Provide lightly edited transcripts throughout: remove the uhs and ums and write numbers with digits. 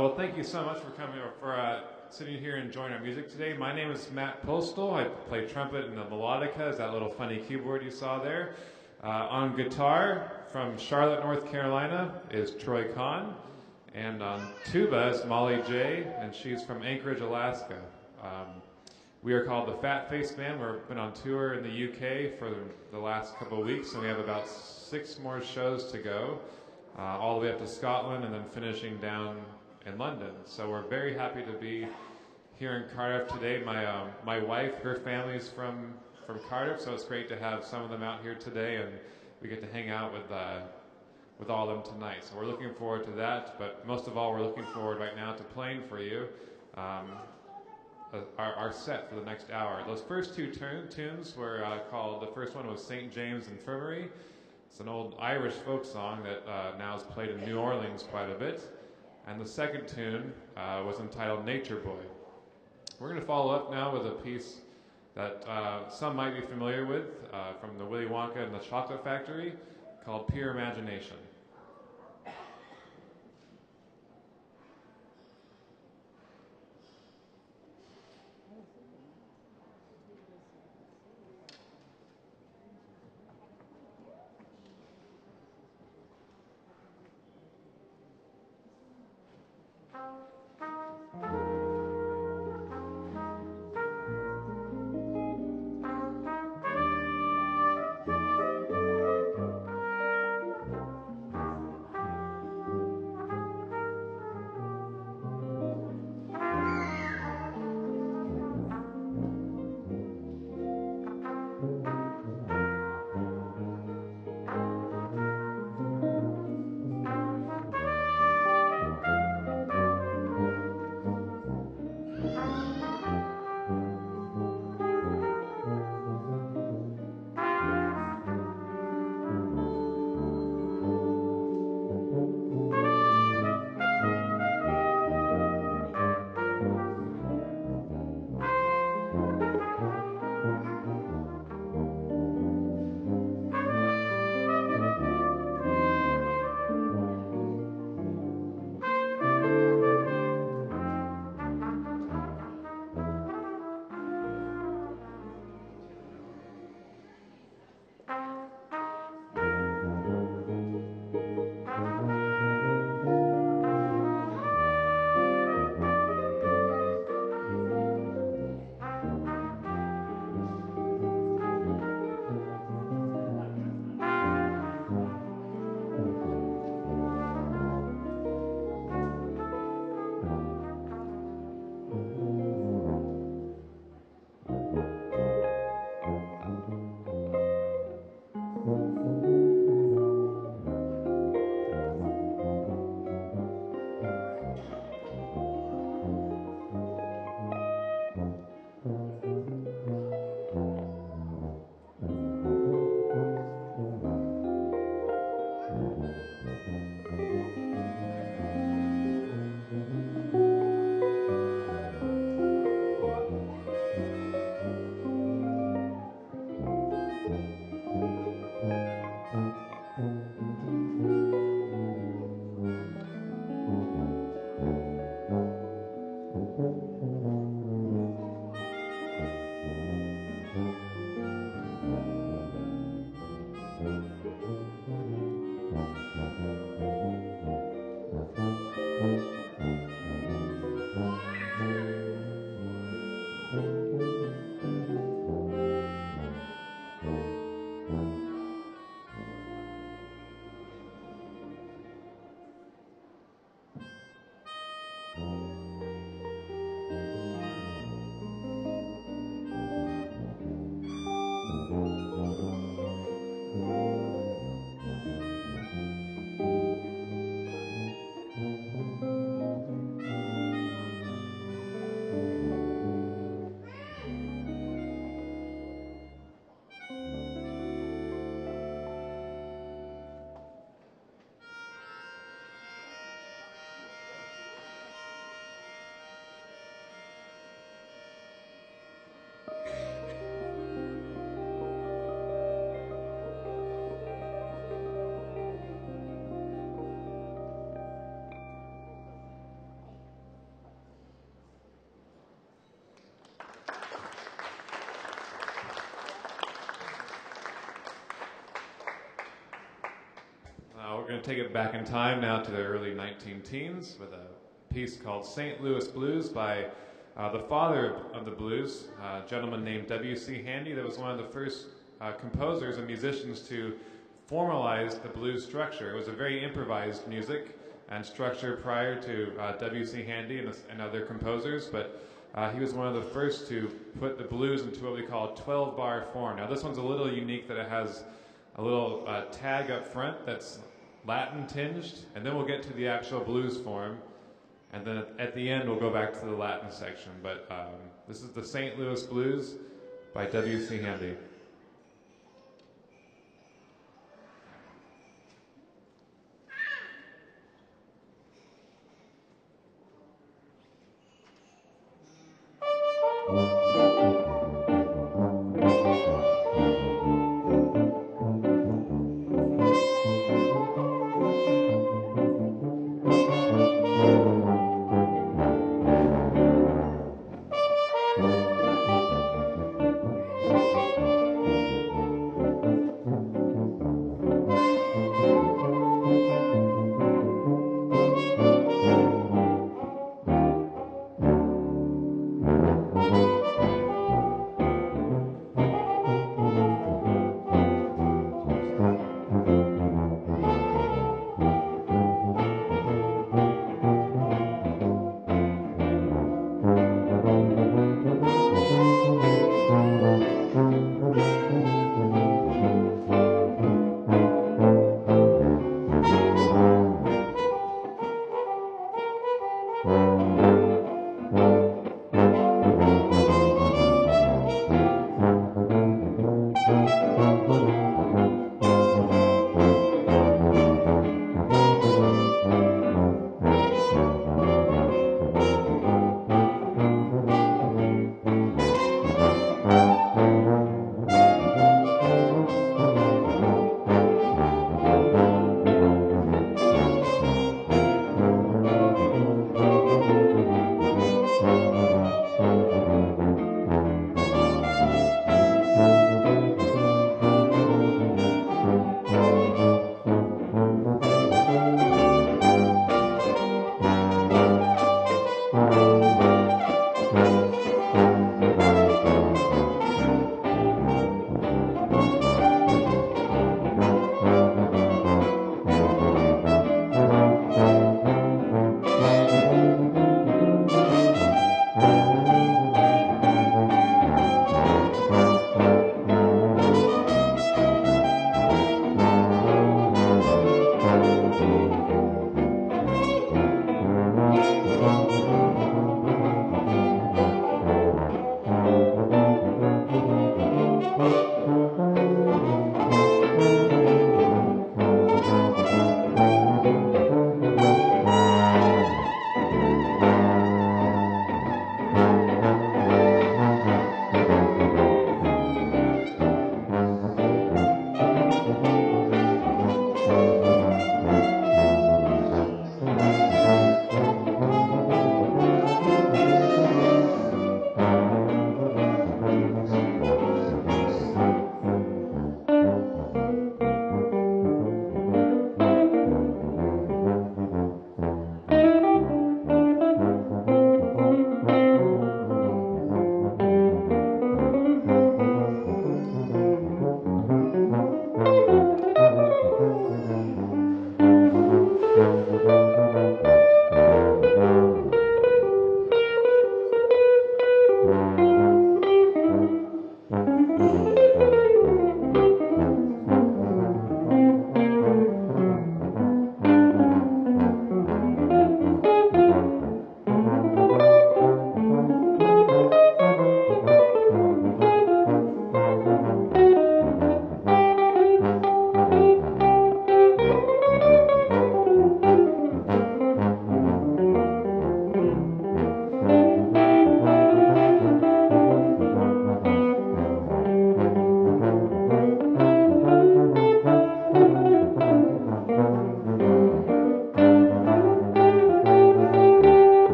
Well, thank you so much for coming, or for sitting here and enjoying our music today. My name is Matt Postal. I play trumpet in the melodica, is that little funny keyboard you saw there. On guitar, from Charlotte, North Carolina, is Troy Kahn. And on tuba is Molly J., and she's from Anchorage, Alaska. We are called the Fat Face Band. We've been on tour in the UK for the last couple of weeks, and we have about 6 more shows to go, all the way up to Scotland and then finishing down in London. So we're very happy to be here in Cardiff today. My wife, her family's from Cardiff, so it's great to have some of them out here today, and we get to hang out with all of them tonight. So we're looking forward to that, but most of all, we're looking forward right now to playing for you our set for the next hour. Those first 2 tunes were called, the first one was St. James Infirmary. It's an old Irish folk song that now is played in New Orleans quite a bit. And the second tune was entitled Nature Boy. We're going to follow up now with a piece that some might be familiar with from the Willy Wonka and the Chocolate Factory, called Pure Imagination. We're going to take it back in time now to the early 19 teens with a piece called St. Louis Blues by the father of the blues, a gentleman named W.C. Handy, that was one of the first composers and musicians to formalize the blues structure. It was a very improvised music and structure prior to W.C. Handy and other composers, but he was one of the first to put the blues into what we call a 12-bar form. Now this one's a little unique that it has a little tag up front that's Latin tinged, and then we'll get to the actual blues form, and then at the end we'll go back to the Latin section. But this is the St. Louis Blues by W.C. Handy.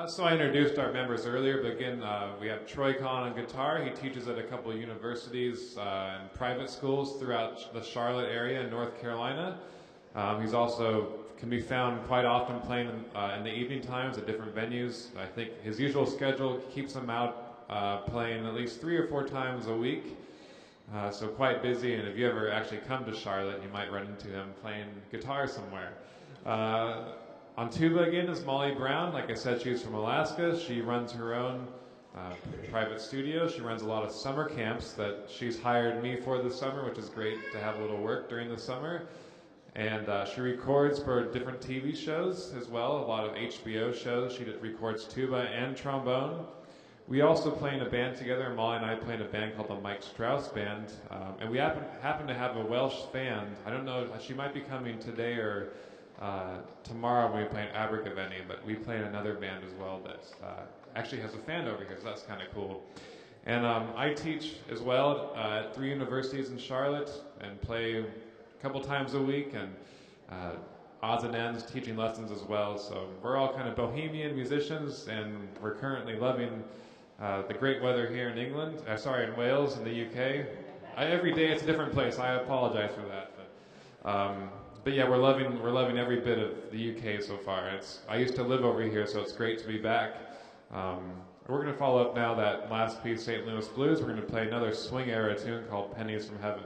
So I introduced our members earlier, but again, we have Troy Kahn on guitar. He teaches at a couple of universities and private schools throughout the Charlotte area in North Carolina. He's also can be found quite often playing in the evening times at different venues. I think his usual schedule keeps him out playing at least 3 or 4 times a week. So quite busy, and if you ever actually come to Charlotte, you might run into him playing guitar somewhere. On tuba again is Molly Brown. Like I said, she's from Alaska. She runs her own private studio. She runs a lot of summer camps that she's hired me for this summer, which is great to have a little work during the summer. And she records for different TV shows as well, a lot of HBO shows. She records tuba and trombone. We also play in a band together. Molly and I play in a band called the Mike Strauss Band. And we happen to have a Welsh band. I don't know, she might be coming today or tomorrow when we play in Abergavenny, but we play in another band as well that actually has a fan over here, so that's kind of cool. And I teach as well at 3 universities in Charlotte and play a couple times a week, and odds and ends teaching lessons as well. So we're all kind of bohemian musicians, and we're currently loving the great weather here in England. In Wales, in the UK. Every day it's a different place. I apologize for that. But yeah, we're loving every bit of the UK so far. I used to live over here, so it's great to be back. We're going to follow up now that last piece, St. Louis Blues. We're going to play another swing era tune called Pennies from Heaven.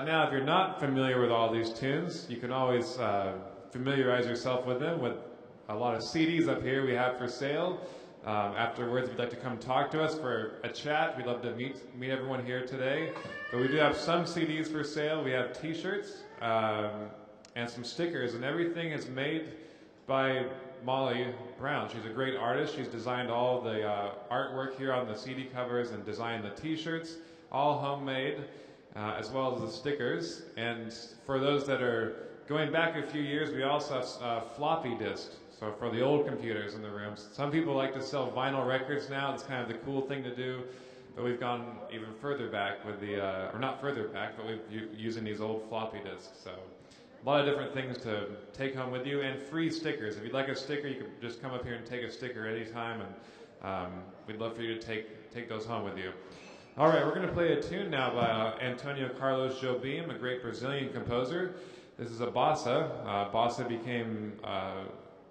Now, if you're not familiar with all these tunes, you can always familiarize yourself with them with a lot of CDs up here we have for sale. Afterwards, if you'd like to come talk to us for a chat, we'd love to meet everyone here today. But we do have some CDs for sale. We have T-shirts and some stickers, and everything is made by Molly Brown. She's a great artist. She's designed all the artwork here on the CD covers and designed the T-shirts, all homemade, as well as the stickers. And for those that are going back a few years, we also have floppy disks. So for the old computers in the rooms, some people like to sell vinyl records now. It's kind of the cool thing to do. But we've gone even further back with the, or not further back, but we're using these old floppy disks. So a lot of different things to take home with you, and free stickers. If you'd like a sticker, you can just come up here and take a sticker anytime, and we'd love for you to take those home with you. All right, we're going to play a tune now by Antonio Carlos Jobim, a great Brazilian composer. This is a bossa. Bossa became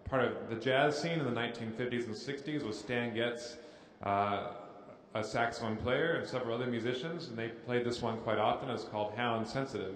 part of the jazz scene in the 1950s and 60s with Stan Getz, a saxophone player, and several other musicians, and they played this one quite often. It's called Hound Sensitive.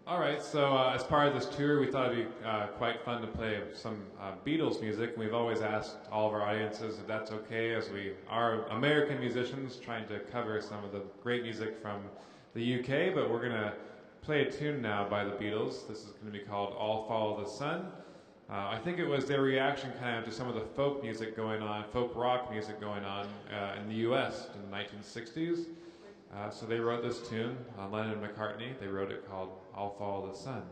All right, so as part of this tour, we thought it'd be quite fun to play some Beatles music. We've always asked all of our audiences if that's okay, as we are American musicians trying to cover some of the great music from the UK, but we're going to play a tune now by the Beatles. This is going to be called All Follow the Sun. I think it was their reaction kind of to some of the folk music going on, folk rock music going on in the US in the 1960s. So they wrote this tune, Lennon and McCartney. They wrote it called I'll Follow the Sun.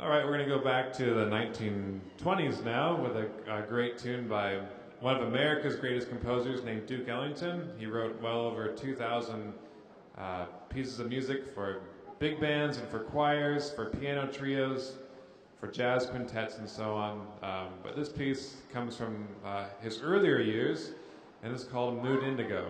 All right, we're going to go back to the 1920s now with a great tune by one of America's greatest composers named Duke Ellington. He wrote well over 2,000 pieces of music for big bands and for choirs, for piano trios, for jazz quintets and so on. But this piece comes from his earlier years, and it's called Mood Indigo.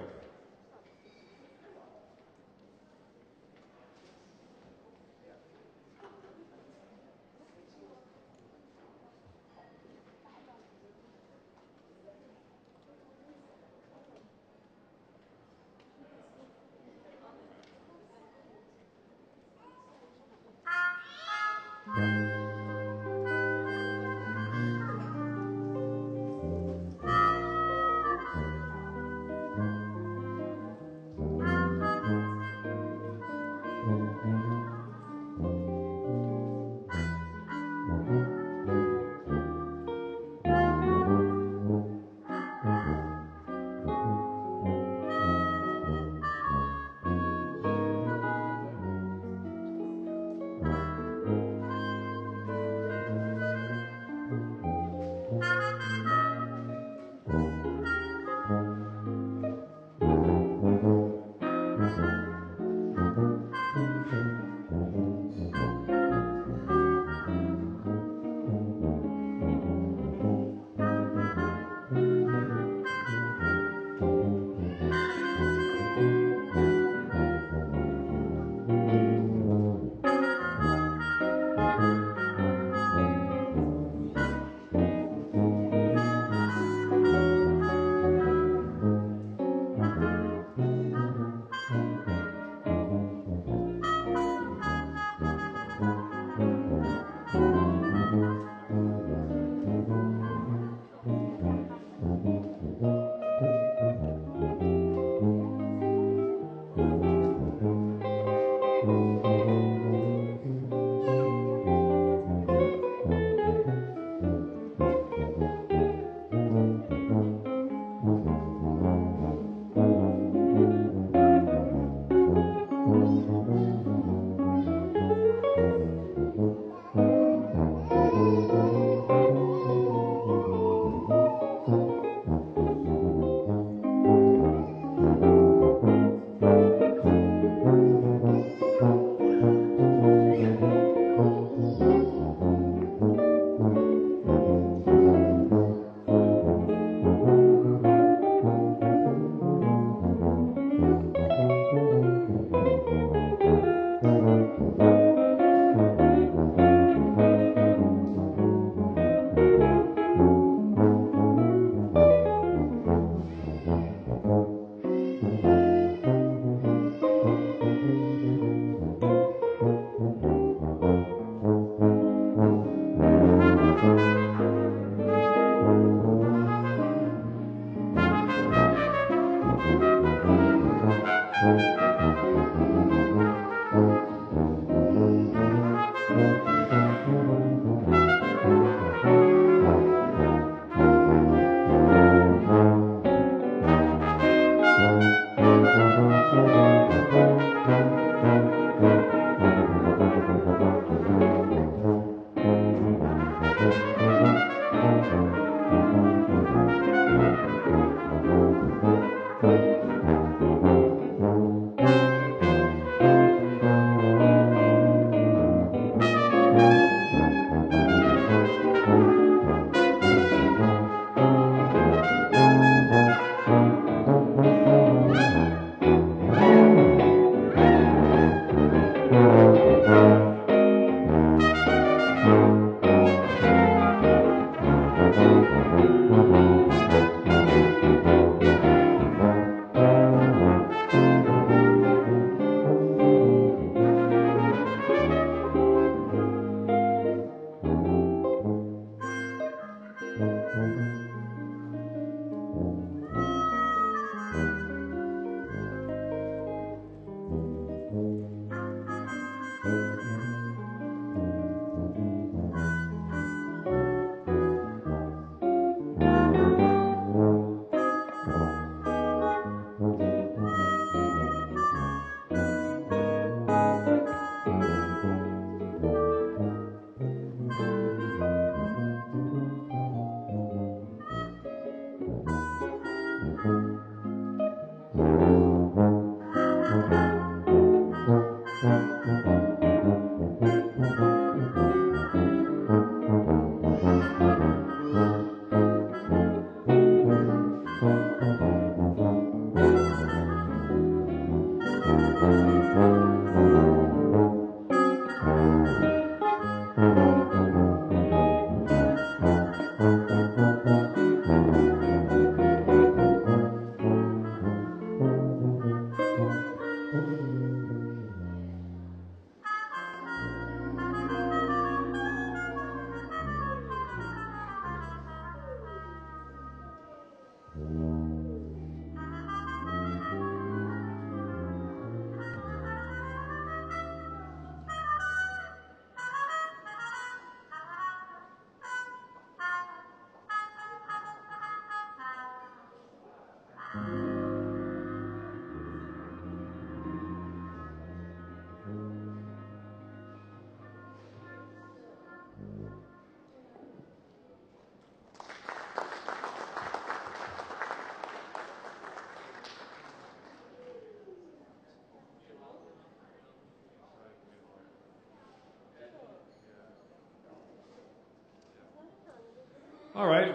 All right,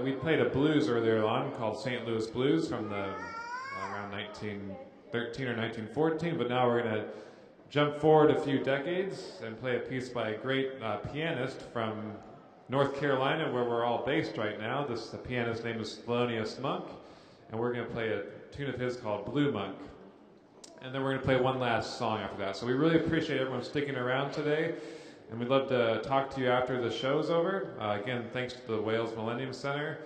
we played a blues earlier on called St. Louis Blues from the around 1913 or 1914, but now we're gonna jump forward a few decades and play a piece by a great pianist from North Carolina, where we're all based right now. The pianist's name is Millennium, and we're gonna play a tune of his called Blue Monk. And then we're going to play one last song after that. So we really appreciate everyone sticking around today. And we'd love to talk to you after the show's over. Again, thanks to the Wales Millennium Center.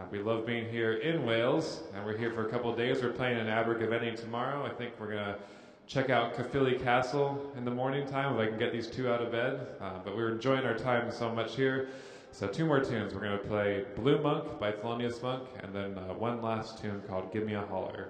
We love being here in Wales. And we're here for a couple of days. We're playing in Abergavenny tomorrow. I think we're going to check out Caerphilly Castle in the morning time if I can get these two out of bed. But we're enjoying our time so much here. So two more tunes. We're going to play Blue Monk by Thelonious Monk. And then one last tune called Give Me a Holler.